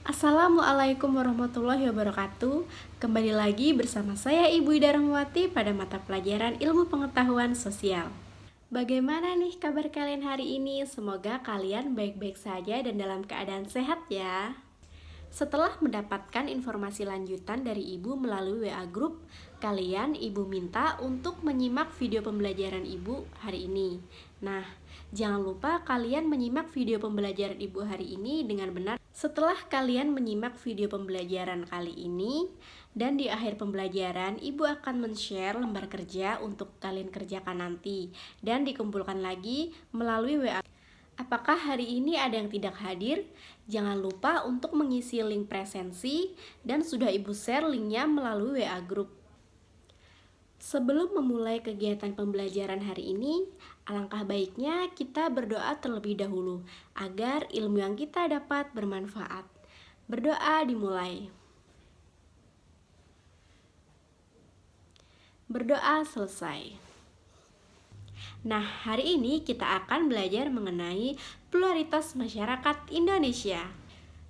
Assalamualaikum warahmatullahi wabarakatuh. Kembali lagi bersama saya Ibu Ida Rahmawati pada mata pelajaran Ilmu Pengetahuan Sosial. Bagaimana nih kabar kalian hari ini? Semoga kalian baik-baik saja dan dalam keadaan sehat ya. Setelah mendapatkan informasi lanjutan dari Ibu melalui WA Group, Ibu minta untuk menyimak video pembelajaran Ibu hari ini. Nah, jangan lupa kalian menyimak video pembelajaran Ibu hari ini dengan benar. Setelah kalian menyimak video pembelajaran kali ini, dan di akhir pembelajaran Ibu akan men-share lembar kerja untuk kalian kerjakan nanti dan dikumpulkan lagi melalui WA. Apakah hari ini ada yang tidak hadir? Jangan lupa untuk mengisi link presensi dan sudah Ibu share linknya melalui WA Group. Sebelum memulai kegiatan pembelajaran hari ini, alangkah baiknya kita berdoa terlebih dahulu agar ilmu yang kita dapat bermanfaat. Berdoa dimulai. Berdoa selesai. Nah, hari ini kita akan belajar mengenai pluralitas masyarakat Indonesia.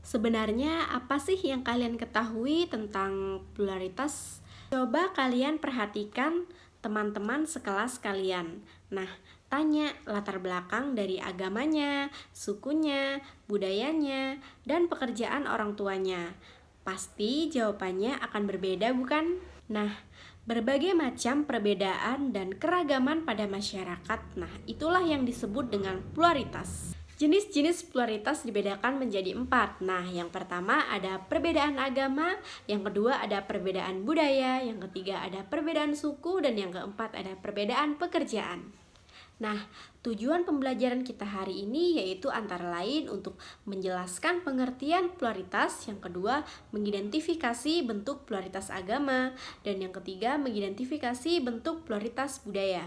Sebenarnya apa sih yang kalian ketahui tentang pluralitas? Coba kalian perhatikan teman-teman sekelas kalian. Nah, tanya latar belakang dari agamanya, sukunya, budayanya, dan pekerjaan orang tuanya. Pasti jawabannya akan berbeda, bukan? Nah, berbagai macam perbedaan dan keragaman pada masyarakat. Nah, itulah yang disebut dengan pluralitas. Jenis-jenis pluralitas dibedakan menjadi 4. Nah, yang pertama ada perbedaan agama, yang kedua ada perbedaan budaya, yang ketiga ada perbedaan suku, dan yang keempat ada perbedaan pekerjaan. Nah, tujuan pembelajaran kita hari ini yaitu antara lain untuk menjelaskan pengertian pluralitas, yang kedua mengidentifikasi bentuk pluralitas agama, dan yang ketiga mengidentifikasi bentuk pluralitas budaya.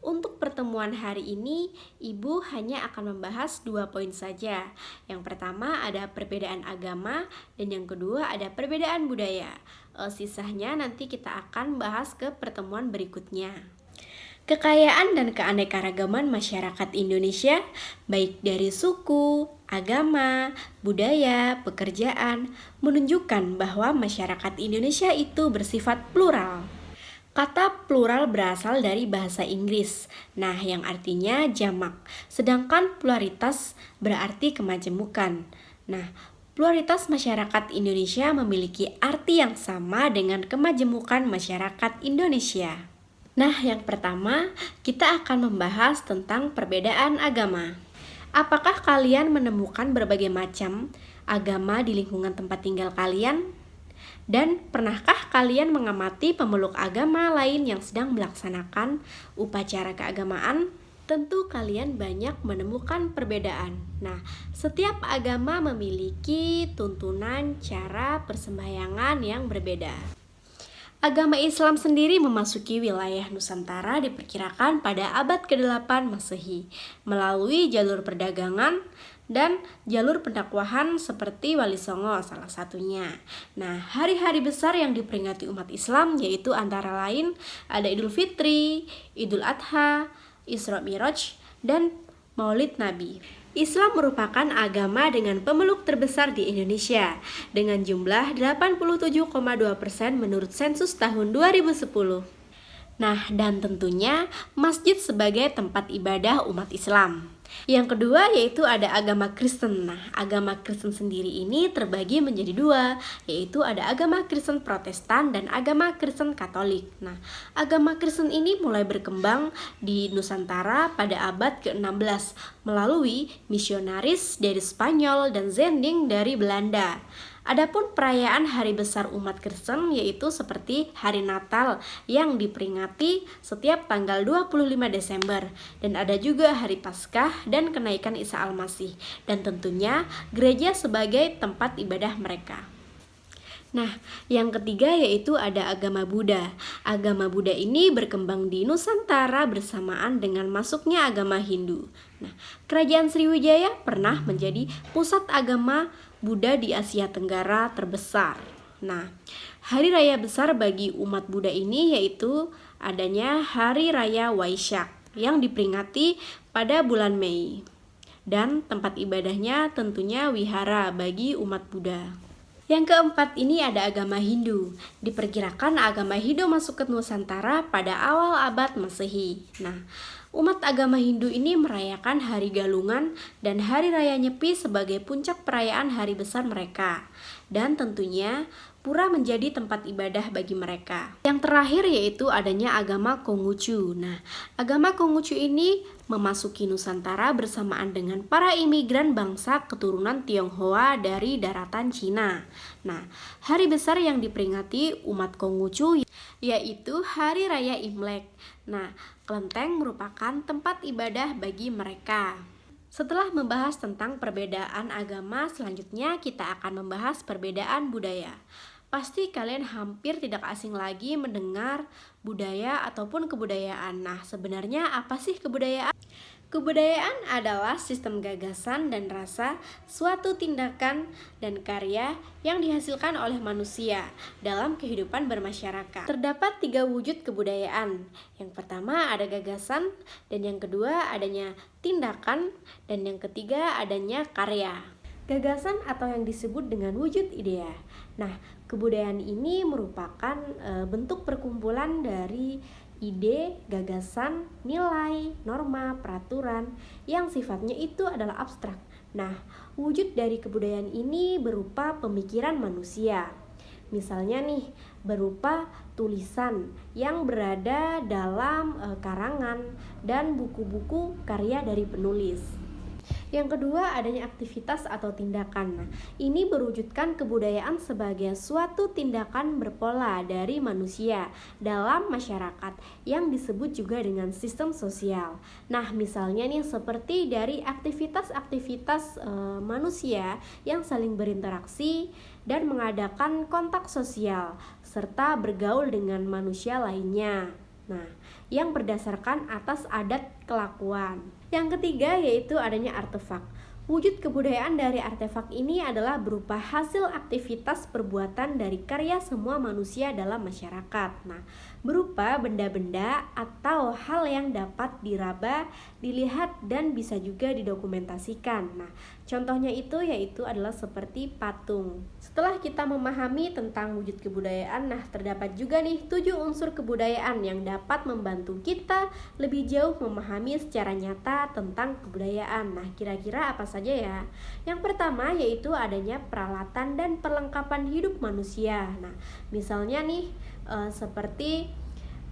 Untuk pertemuan hari ini, Ibu hanya akan membahas 2 poin saja. Yang pertama ada perbedaan agama, dan yang kedua ada perbedaan budaya. Sisanya nanti kita akan bahas ke pertemuan berikutnya. Kekayaan dan keanekaragaman masyarakat Indonesia, baik dari suku, agama, budaya, pekerjaan, menunjukkan bahwa masyarakat Indonesia itu bersifat plural. Kata plural berasal dari bahasa Inggris, nah yang artinya jamak, sedangkan pluralitas berarti kemajemukan. Nah, pluralitas masyarakat Indonesia memiliki arti yang sama dengan kemajemukan masyarakat Indonesia. Nah, yang pertama kita akan membahas tentang perbedaan agama. Apakah kalian menemukan berbagai macam agama di lingkungan tempat tinggal kalian? Dan pernahkah kalian mengamati pemeluk agama lain yang sedang melaksanakan upacara keagamaan? Tentu kalian banyak menemukan perbedaan. Nah, setiap agama memiliki tuntunan cara persembahyangan yang berbeda. Agama Islam sendiri memasuki wilayah Nusantara diperkirakan pada abad ke-8 Masehi melalui jalur perdagangan dan jalur pendakwahan seperti Wali Songo salah satunya. Nah, hari-hari besar yang diperingati umat Islam yaitu antara lain ada Idul Fitri, Idul Adha, Isra Mi'raj, dan Maulid Nabi. Islam merupakan agama dengan pemeluk terbesar di Indonesia dengan jumlah 87,2% menurut sensus tahun 2010. Nah, dan tentunya masjid sebagai tempat ibadah umat Islam. Yang kedua yaitu ada agama Kristen. Nah, agama Kristen sendiri ini terbagi menjadi 2, yaitu ada agama Kristen Protestan dan agama Kristen Katolik. Nah, agama Kristen ini mulai berkembang di Nusantara pada abad ke-16 melalui misionaris dari Spanyol dan Zending dari Belanda. Adapun perayaan hari besar umat Kristen yaitu seperti hari Natal yang diperingati setiap tanggal 25 Desember dan ada juga hari Paskah dan kenaikan Isa Al-Masih dan tentunya gereja sebagai tempat ibadah mereka. Nah, yang ketiga yaitu ada agama Buddha. Agama Buddha ini berkembang di Nusantara bersamaan dengan masuknya agama Hindu. Nah, Kerajaan Sriwijaya pernah menjadi pusat agama Buddha di Asia Tenggara terbesar. Nah, hari raya besar bagi umat Buddha ini yaitu adanya Hari Raya Waisak yang diperingati pada bulan Mei. Dan tempat ibadahnya tentunya wihara bagi umat Buddha. Yang keempat ini ada agama Hindu. Diperkirakan agama Hindu masuk ke Nusantara pada awal abad Masehi. Nah, umat agama Hindu ini merayakan Hari Galungan dan Hari Raya Nyepi sebagai puncak perayaan hari besar mereka. Dan tentunya pura menjadi tempat ibadah bagi mereka. Yang terakhir yaitu adanya agama Konghucu. Nah, agama Konghucu ini memasuki Nusantara bersamaan dengan para imigran bangsa keturunan Tionghoa dari daratan Cina. Nah, hari besar yang diperingati umat Konghucu yaitu Hari Raya Imlek. Nah, kelenteng merupakan tempat ibadah bagi mereka. Setelah membahas tentang perbedaan agama, selanjutnya kita akan membahas perbedaan budaya. Pasti kalian hampir tidak asing lagi mendengar budaya ataupun kebudayaan. Nah, sebenarnya apa sih kebudayaan? Kebudayaan adalah sistem gagasan dan rasa, suatu tindakan dan karya yang dihasilkan oleh manusia dalam kehidupan bermasyarakat. Terdapat 3 wujud kebudayaan. Yang pertama ada gagasan, dan yang kedua adanya tindakan, dan yang ketiga adanya karya. Gagasan atau yang disebut dengan wujud idea. Nah, kebudayaan ini merupakan bentuk perkumpulan dari ide, gagasan, nilai, norma, peraturan yang sifatnya itu adalah abstrak. Nah, wujud dari kebudayaan ini berupa pemikiran manusia. Misalnya nih, berupa tulisan yang berada dalam karangan dan buku-buku karya dari penulis. Yang kedua adanya aktivitas atau tindakan. Nah, ini berwujudkan kebudayaan sebagai suatu tindakan berpola dari manusia dalam masyarakat yang disebut juga dengan sistem sosial. Nah, misalnya nih seperti dari aktivitas-aktivitas manusia yang saling berinteraksi dan mengadakan kontak sosial serta bergaul dengan manusia lainnya. Nah, yang berdasarkan atas adat kelakuan. Yang ketiga yaitu adanya artefak. Wujud kebudayaan dari artefak ini adalah berupa hasil aktivitas perbuatan dari karya semua manusia dalam masyarakat. Nah, berupa benda-benda atau hal yang dapat diraba, dilihat, dan bisa juga didokumentasikan. Nah, contohnya itu yaitu adalah seperti patung. Setelah kita memahami tentang wujud kebudayaan, nah terdapat juga nih 7 unsur kebudayaan yang dapat membantu kita lebih jauh memahami secara nyata tentang kebudayaan. Nah, kira-kira apa saja ya? Yang pertama yaitu adanya peralatan dan perlengkapan hidup manusia. Nah, misalnya nih seperti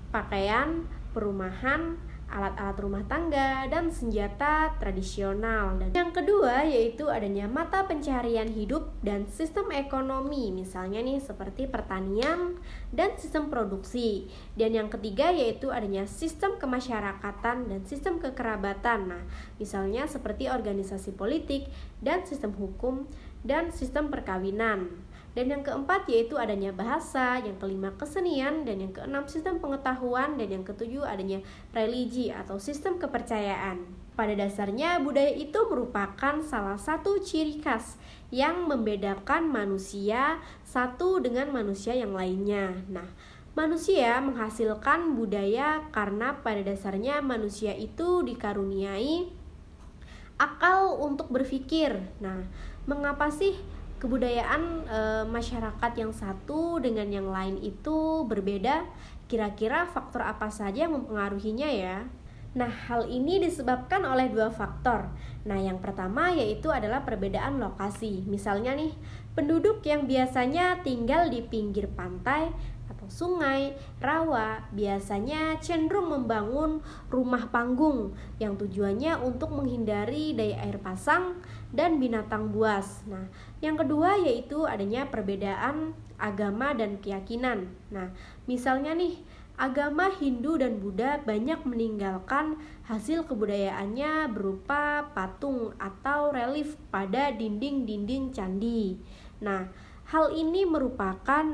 pakaian, perumahan, alat-alat rumah tangga, dan senjata tradisional. Dan yang kedua yaitu adanya mata pencaharian hidup dan sistem ekonomi, misalnya nih seperti pertanian dan sistem produksi. Dan yang ketiga yaitu adanya sistem kemasyarakatan dan sistem kekerabatan. Nah, misalnya seperti organisasi politik dan sistem hukum dan sistem perkawinan. Dan yang keempat yaitu adanya bahasa, yang kelima kesenian, dan yang keenam sistem pengetahuan, dan yang ketujuh adanya religi atau sistem kepercayaan. Pada dasarnya budaya itu merupakan salah satu ciri khas yang membedakan manusia satu dengan manusia yang lainnya. Nah, manusia menghasilkan budaya karena pada dasarnya manusia itu dikaruniai akal untuk berpikir. Nah, mengapa sih kebudayaan masyarakat yang satu dengan yang lain itu berbeda? Kira-kira faktor apa saja yang mempengaruhinya ya? Nah, hal ini disebabkan oleh 2 faktor. Nah, yang pertama yaitu adalah perbedaan lokasi. Misalnya nih, penduduk yang biasanya tinggal di pinggir pantai atau sungai, rawa, biasanya cenderung membangun rumah panggung yang tujuannya untuk menghindari daya air pasang dan binatang buas. Nah, yang kedua yaitu adanya perbedaan agama dan keyakinan. Nah, misalnya nih, agama Hindu dan Buddha banyak meninggalkan hasil kebudayaannya berupa patung atau relief pada dinding-dinding candi. Nah, hal ini merupakan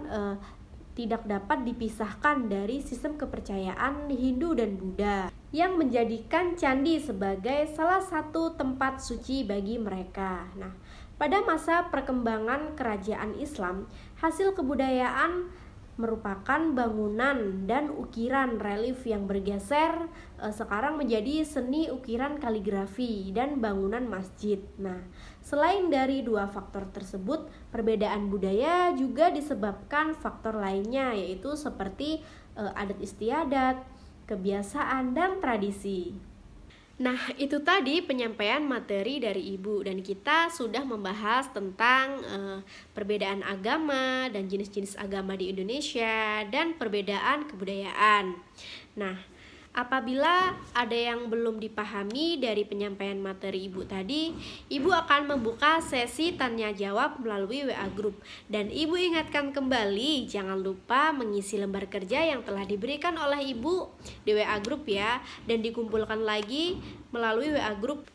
tidak dapat dipisahkan dari sistem kepercayaan Hindu dan Buddha yang menjadikan candi sebagai salah satu tempat suci bagi mereka. Nah, pada masa perkembangan kerajaan Islam, hasil kebudayaan merupakan bangunan dan ukiran relief yang bergeser sekarang menjadi seni ukiran kaligrafi dan bangunan masjid. Nah, selain dari dua faktor tersebut, perbedaan budaya juga disebabkan faktor lainnya, yaitu seperti adat istiadat, kebiasaan, dan tradisi. Nah, itu tadi penyampaian materi dari Ibu, dan kita sudah membahas tentang perbedaan agama dan jenis-jenis agama di Indonesia dan perbedaan kebudayaan. Nah, apabila ada yang belum dipahami dari penyampaian materi Ibu tadi, Ibu akan membuka sesi tanya jawab melalui WA Group. Dan Ibu ingatkan kembali, jangan lupa mengisi lembar kerja yang telah diberikan oleh Ibu di WA Group ya, dan dikumpulkan lagi melalui WA Group.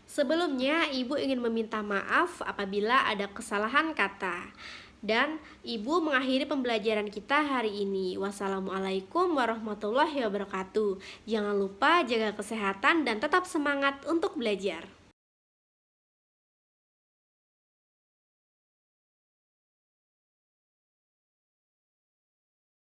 Sebelumnya, Ibu ingin meminta maaf apabila ada kesalahan kata. Dan Ibu mengakhiri pembelajaran kita hari ini. Wassalamualaikum warahmatullahi wabarakatuh. Jangan lupa jaga kesehatan dan tetap semangat untuk belajar.